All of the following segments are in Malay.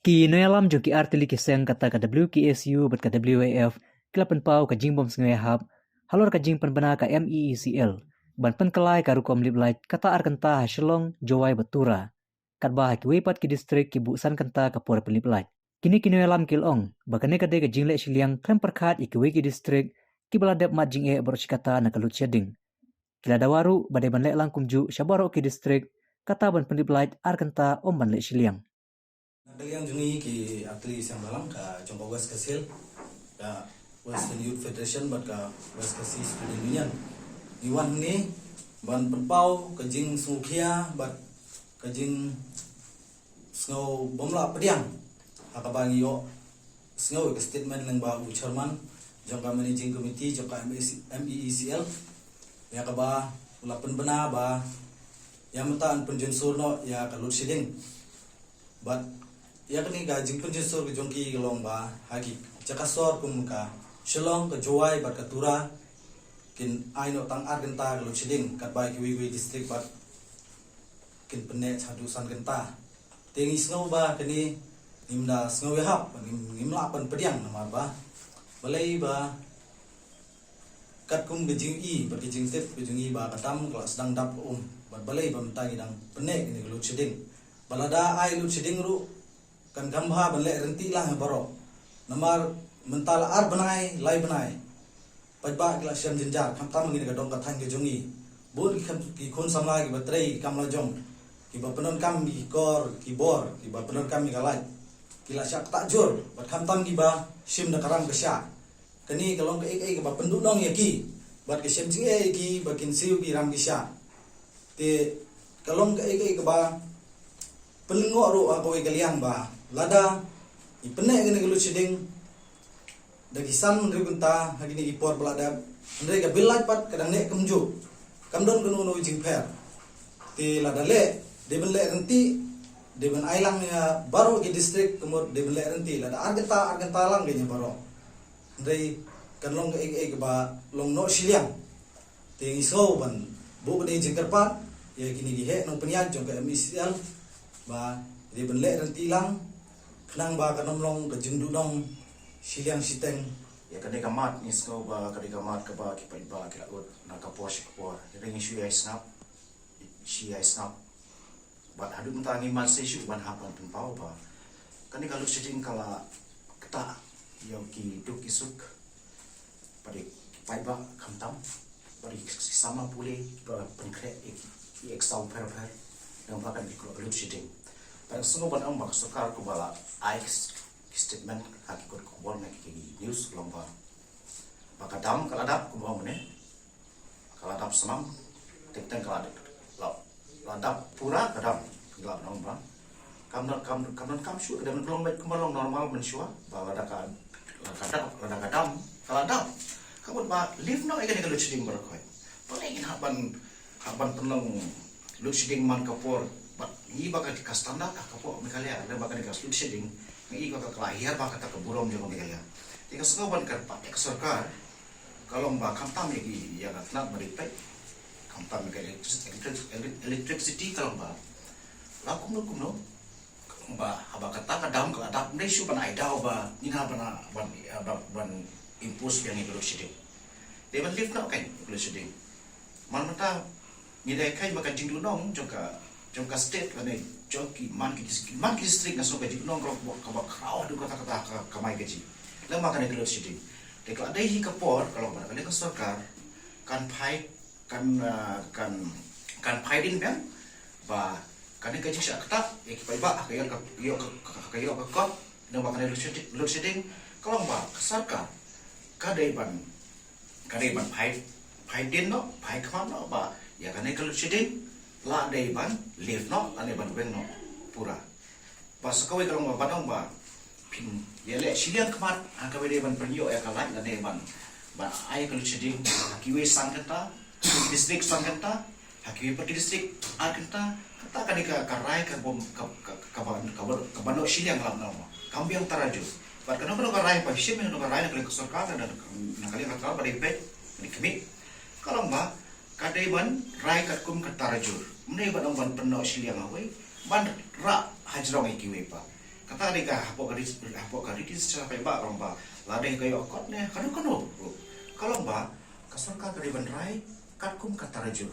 Ki noyalam jo ki artili ki seng kata ka WKSU bat ka WAF kila penpau ka jingbom sengai hab halor ka jing penbana ka MEECL ban penkelai ka rukom liblait kata ar kenta hasilong jowai batura kat bah ki wepat ki distrik ki busan kenta ka por penliblait kini noyalam kilong bakane ka de ka jingle siliang klem perkhat ki weki distrik ki baladep mat jing e boroch kata na kalut sheding kila dawaru bade ban lek langkumju shabaro ki distrik kata ban penliblait ar kenta om ban lek siliang Dalyang jungi ki atli siang malam ka Jomba West Kasil ka Western Youth Federation bat ka West Kasil Student Union. Iwan ni ban penpau ka jing smukia bat ka jing snow bomla pediang. Akabang yo snow ka statement ng ba chairman jong ka managing committee jong ka MEECL. Ya ka ba ulapan bana ba ya mataan penjensur no ya ka load shedding. But ya kini ka jing penjensur ke jongki long ba hagi jakasor kum ka shalong ka jowai bat ka tura kin aino tang argenta ka load shedding kat bai ki wi district bat kin penne hadusan genta tengi snow ba kini nimda snow ya hap ngimla pan pediang nama ba balai ba kat kum ke jing i bat ke jing tip ke jing i ba katam kala sedang dap bat balai ba mentangi dang penne kini load shedding balada ai load shedding ru kan gambha banle renti lah baro namar mentala ar banai lai banai pajba kila syam jenjar kam tam ngini ka dong ka thang ke jongi bun ki khon samla ki batrei kam la jong ki ba penon kam ki kor ki bor ki ba penon kam ki galai kila syak tak jur bat kam tam ki ba sim na karam ke sya kani kalong ke ek ba pendu dong ya ki bat ke sim jing e ki ba kin siu ki ram ki sya te kalong ke ek ba pelengok ru aku kaliang ba lada ipene gini gelu sheding dagi san menteri kunta hagini ipor belada andre ga bilaj pat kadang nek kemju kamdon kunu no jing per ti lada le de bele renti de ben ailang ya baru ki distrik kemur de bele renti lada argenta lang genya baru andre kan long ke ba long no siliang ti iso ban bu de jing kerpat ya gini gi he no penyan jong ka MICL ba de bele renti lang kenang ba kanomlong ke jengdu dong siliang siteng ya kadai kamat ni sko ba kadai kamat ka ba ki pai ba ki ut na ka posh ko ring issue ai snap shi ai snap ba hadu mta ni man se shu ban hapan pun pau ba kani kalau sejing kala kata yang ki duk isuk pada pai ba kamtam pada sama pule ba penkre ki eksau per yang bahkan di kalau sejing pada semua ban ambak sokar ko bala ice statement haki ko bon na ki news lomba bakadam kaladap ko mo ne kaladap samam tekten kaladap ladap pura kadam gelap nomba kam syu kadam belum baik kemolong normal mensua bahwa ada kadam kaladap kamu ba live no egane kalau shooting berkoi paling haban penong lu shooting man kapor i bakal di kastanda kapo mekalia ada bakal di kasut shading i bakal kelahir bakal tak keburom jangan mekalia tinggal sengawan kerpa ek sarkar kalau mbak kamtam lagi ya nak beripai kamtam mekalia electricity kalau mbak lakum no mbak haba kata kadam kalau ada nesu ban aidau ba ina ban impulse yang itu shading they will live now kan itu shading mata nilai kai bakal jingdu nong jongka state kan jongki man ki district na so gaji nong rok ka ba crowd du kata kamai gaji la makan itu shooting de kalau ada hi kapor kalau mana kali ke sarkar kan pai din ben ba kan gaji sya kata ki pai ba kayo ka na makan itu shooting kalau ba sarkar kadai ban pai din no pai kman no ba ya kan kalau shooting la dai ban live no ane ban ben no pura pas kawai kalau ma badong ba pin ya le silian kemat akawe dai ban pernyo ya kalai la dai ban ba ai kalau seding kiwe sangkata distrik sangkata hakiwe pergi distrik arkenta kata kan karai ka bom ka bano silian lam no kambiang taraju ba kana no karai pa shim no karai na sarkar dan nakali ka ba dai pe ni kemi kalau ma kadai ban rai kat kum kat tarajur mne ban ban penno siliang awai ban ra hajrong ikiwe pa kata dia hapok kari di secara peba orang ba ladai kayo kot ne kanu kalau ba kasar ka kari bandrai katkum kata rajur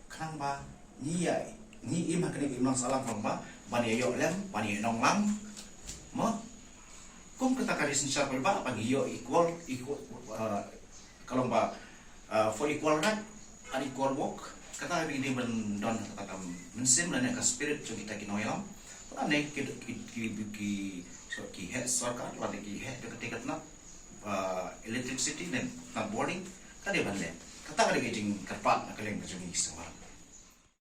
kanang ba ni ima kani imang salam orang ba bani yo lem bani nong lam mo kum kata kari secara peba bagi yo equal kalau ba for equal right and equal work kata ini don kata mensim dan yang spirit jo kita kinoyam ane ki head sarkar lagi ki head ketika nak electricity dan boarding kan dia bandel kata ada gejing kerpat nak kalian berjumpa semua